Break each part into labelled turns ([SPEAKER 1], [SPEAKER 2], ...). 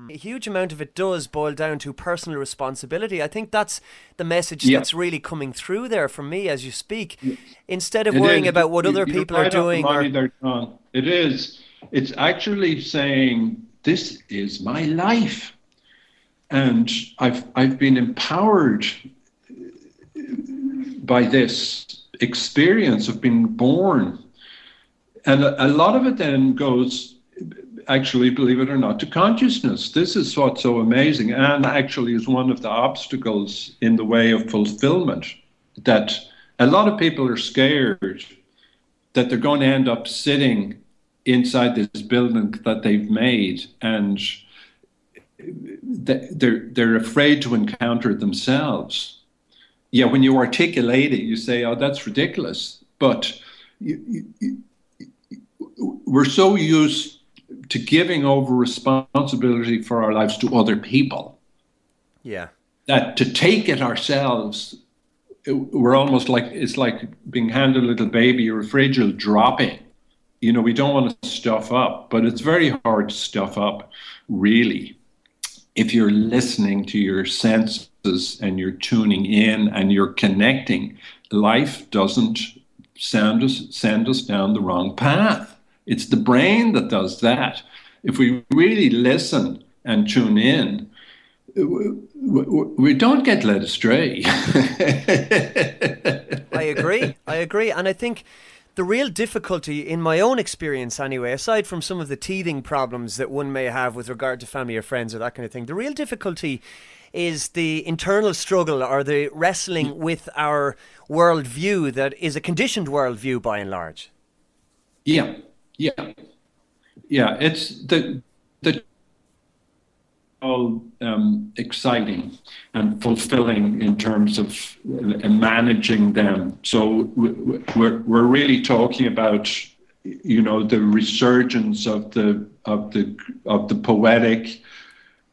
[SPEAKER 1] A huge amount of it does boil down to personal responsibility. I think that's the message
[SPEAKER 2] Yeah,
[SPEAKER 1] that's really coming through there for me as you speak. Instead of
[SPEAKER 2] it
[SPEAKER 1] worrying
[SPEAKER 2] is.
[SPEAKER 1] about what other
[SPEAKER 2] You're
[SPEAKER 1] people are
[SPEAKER 2] right on the
[SPEAKER 1] doing
[SPEAKER 2] money
[SPEAKER 1] or
[SPEAKER 2] there, John. It is. It's actually saying, this is my life. And I've been empowered by this experience of being born. And a lot of it then goes, actually, believe it or not, to consciousness. This is what's so amazing, and actually is one of the obstacles in the way of fulfillment. That a lot of people are scared that they're going to end up sitting inside this building that they've made, and they're afraid to encounter themselves. Yeah, when you articulate it, you say, "Oh, that's ridiculous," but we're so used to giving over responsibility for our lives to other people
[SPEAKER 1] yeah.
[SPEAKER 2] that to take it ourselves, we're almost like it's like being handed a little baby. You're afraid you'll drop it. We don't want to stuff up, but it's very hard to stuff up, really, if you're listening to your senses and you're tuning in and you're connecting. Life doesn't send us down the wrong path. It's the brain that does that. If we really listen and tune in, we don't get led astray.
[SPEAKER 1] I agree. I agree. And I think the real difficulty, in my own experience anyway, aside from some of the teething problems that one may have with regard to family or friends or that kind of thing, the real difficulty is the internal struggle or the wrestling with our worldview that is a conditioned worldview by and large.
[SPEAKER 2] Yeah, yeah, yeah. It's the all exciting and fulfilling in terms of managing them. So we're really talking about the resurgence of the poetic,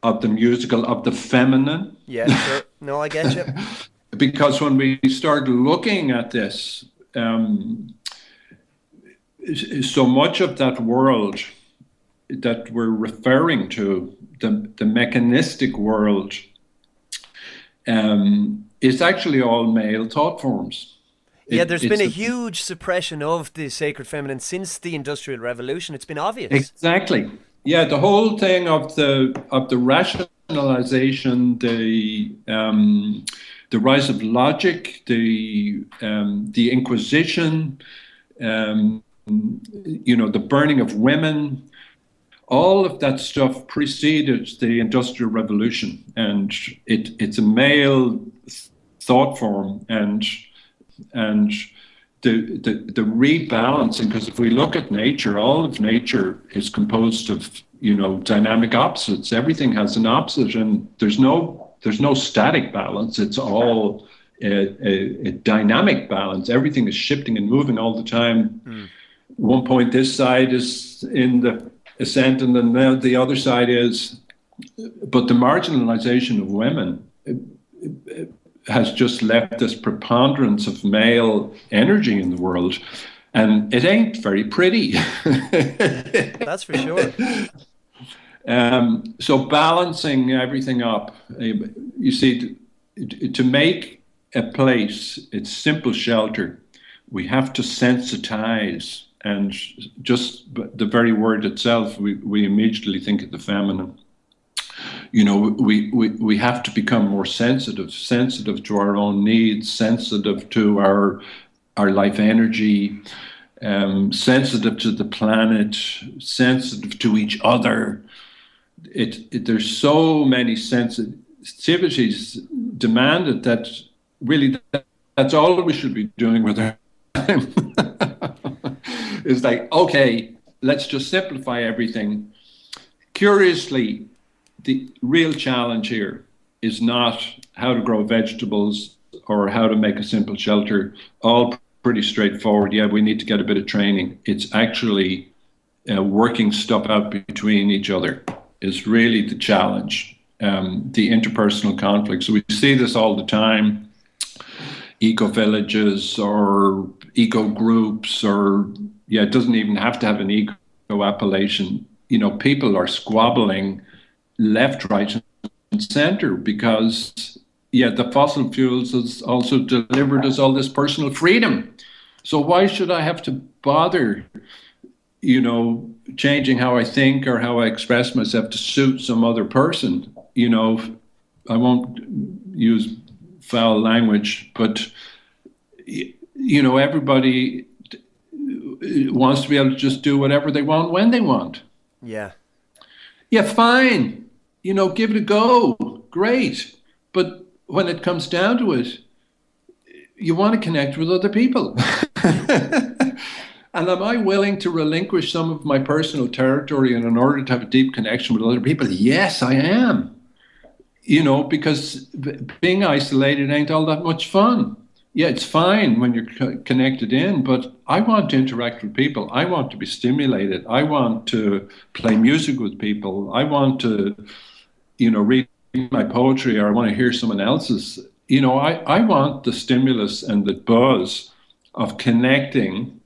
[SPEAKER 2] of the musical, of the feminine.
[SPEAKER 1] Yeah, sure. No, I get you.
[SPEAKER 2] Because when we start looking at this, so much of that world that we're referring to, the mechanistic world, is actually all male thought forms.
[SPEAKER 1] Yeah, there's been
[SPEAKER 2] It's
[SPEAKER 1] a huge suppression of the sacred feminine since the Industrial Revolution. It's been obvious.
[SPEAKER 2] exactly, yeah, the whole thing of the rationalization, the rise of logic, the Inquisition, the burning of women. All of that stuff preceded the Industrial Revolution, and it's a male thought form, and the rebalancing. Because if we look at nature, all of nature is composed of dynamic opposites. Everything has an opposite, and there's no static balance. It's all a dynamic balance. Everything is shifting and moving all the time. At one point, this side is in the ascent, and then the other side is. But the marginalization of women has just left this preponderance of male energy in the world, and it ain't very pretty.
[SPEAKER 1] That's for sure.
[SPEAKER 2] So balancing everything up, you see, to make a place its simple shelter, we have to sensitize. And just the very word itself, we immediately think of the feminine. We have to become more sensitive to our own needs, sensitive to our life energy, sensitive to the planet, sensitive to each other. There's so many sensitivities demanded that really that's all we should be doing with our time. It's like, okay, let's just simplify everything. Curiously, the real challenge here is not how to grow vegetables or how to make a simple shelter. All pretty straightforward. Yeah, we need to get a bit of training. It's actually working stuff out between each other is really the challenge. The interpersonal conflict. So we see this all the time. Eco villages or eco groups, or it doesn't even have to have an eco appellation. People are squabbling left, right, and center, because yeah, the fossil fuels has also delivered us all this personal freedom. So why should I have to bother, changing how I think or how I express myself to suit some other person? I won't use foul language, but everybody wants to be able to just do whatever they want when they want.
[SPEAKER 1] Yeah.
[SPEAKER 2] Yeah, fine. Give it a go. Great. But when it comes down to it, you want to connect with other people. And am I willing to relinquish some of my personal territory in order to have a deep connection with other people? Yes, I am. Because being isolated ain't all that much fun. Yeah, it's fine when you're connected in, but I want to interact with people. I want to be stimulated. I want to play music with people. I want to, read my poetry, or I want to hear someone else's. I want the stimulus and the buzz of connecting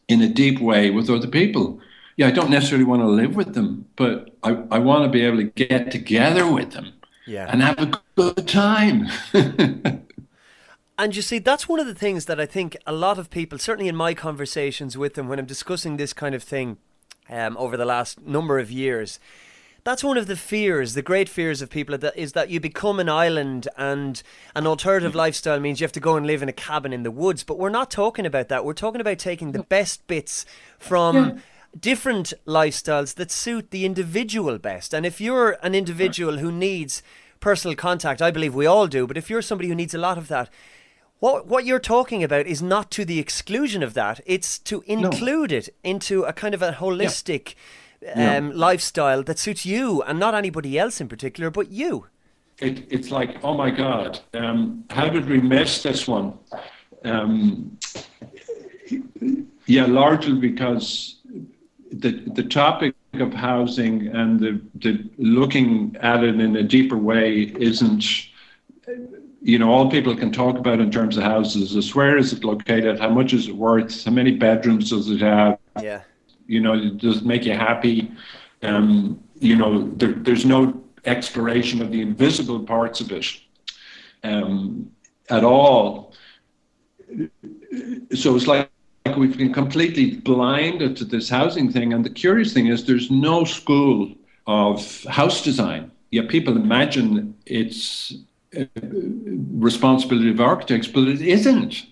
[SPEAKER 2] in a deep way with other people. Yeah, I don't necessarily want to live with them, but I want to be able to get together with them.
[SPEAKER 1] Yeah.
[SPEAKER 2] And have a good time.
[SPEAKER 1] And you see, that's one of the things that I think a lot of people, certainly in my conversations with them when I'm discussing this kind of thing over the last number of years, that's one of the fears, the great fears of people, is that you become an island, and an alternative lifestyle means you have to go and live in a cabin in the woods. But we're not talking about that. We're talking about taking the best bits from different lifestyles that suit the individual best. And if you're an individual who needs personal contact, I believe we all do, but if you're somebody who needs a lot of that, what you're talking about is not to the exclusion of that. It's to include it into a kind of a holistic lifestyle that suits you, and not anybody else in particular, but you.
[SPEAKER 2] It's like, oh my God, how did we miss this one? Largely because the topic of housing and the looking at it in a deeper way isn't, all people can talk about in terms of houses is where is it located, how much is it worth, how many bedrooms does it have, does it make you happy? There's no exploration of the invisible parts of it at all. So it's like we've been completely blinded to this housing thing. And the curious thing is there's no school of house design. Yeah, people imagine it's a responsibility of architects, but it isn't.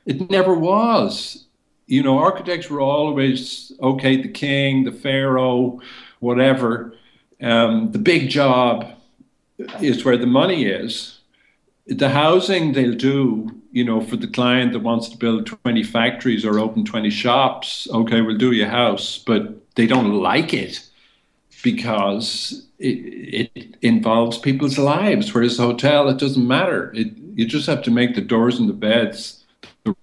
[SPEAKER 2] It never was. Architects were always, the king, the pharaoh, whatever. The big job is where the money is. The housing they'll do, for the client that wants to build 20 factories or open 20 shops, we'll do your house, but they don't like it because it involves people's lives. Whereas a hotel, it doesn't matter. You just have to make the doors and the beds the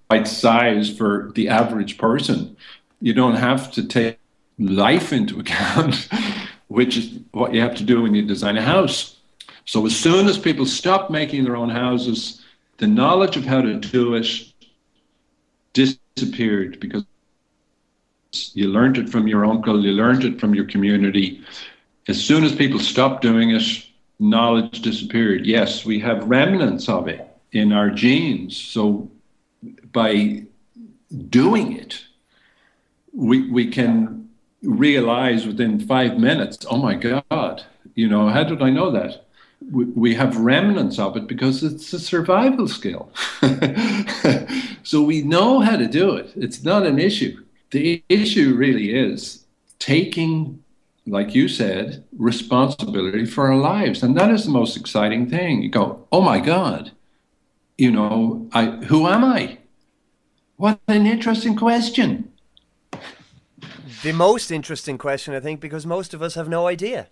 [SPEAKER 2] right size for the average person. You don't have to take life into account, which is what you have to do when you design a house. So as soon as people stop making their own houses, the knowledge of how to do it disappeared because you learned it from your uncle, you learned it from your community. As soon as people stopped doing it, knowledge disappeared. Yes, we have remnants of it in our genes. So by doing it, we can realize within 5 minutes, oh my God, how did I know that? We have remnants of it because it's a survival skill. So we know how to do it. It's not an issue. The issue really is taking, like you said, responsibility for our lives. And that is the most exciting thing. You go, oh my God, who am I? What an interesting question.
[SPEAKER 1] The most interesting question, I think, because most of us have no idea.